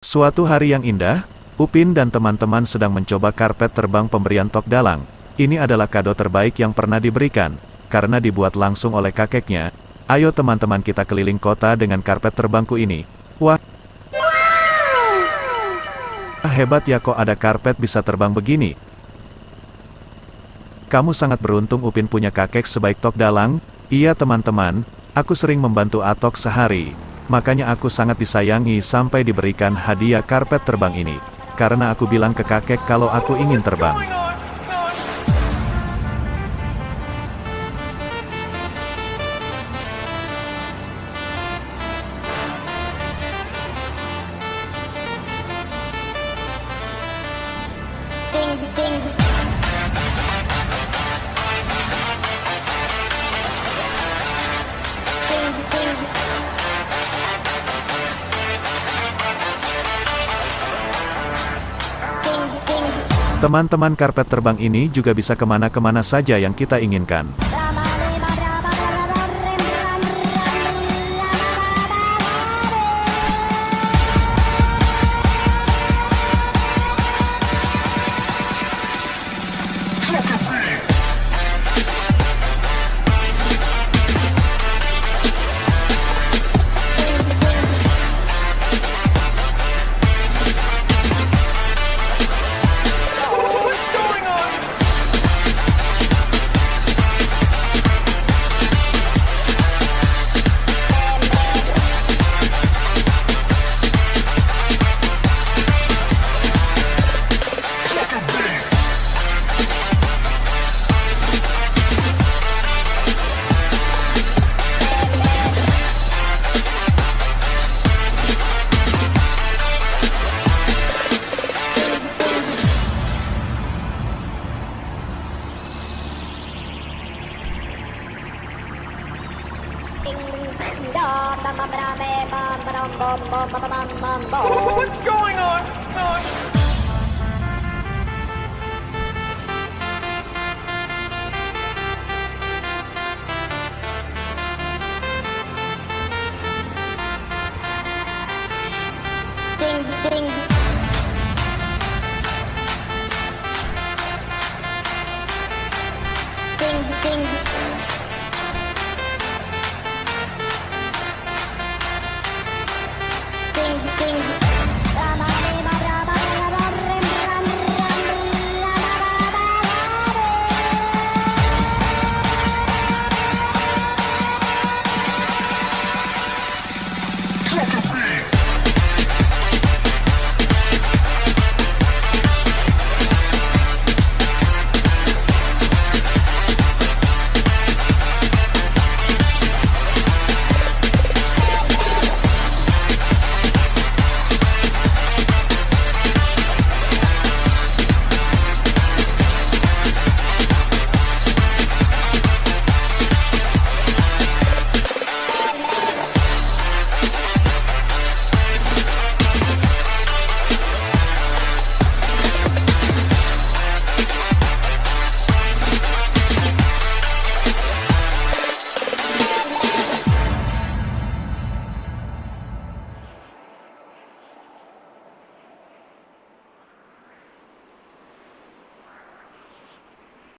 Suatu hari yang indah, Upin dan teman-teman sedang mencoba karpet terbang pemberian Tok Dalang. Ini adalah kado terbaik yang pernah diberikan, karena dibuat langsung oleh kakeknya. Ayo teman-teman kita keliling kota dengan karpet terbangku ini. Wah, hebat ya, kok ada karpet bisa terbang begini. Kamu sangat beruntung Upin punya kakek sebaik Tok Dalang. Iya teman-teman, aku sering membantu Atok sehari. Makanya aku sangat disayangi sampai diberikan hadiah karpet terbang ini. Karena aku bilang ke kakek kalau aku ingin terbang. Teman-teman, karpet terbang ini juga bisa kemana-kemana saja yang kita inginkan. What's going on?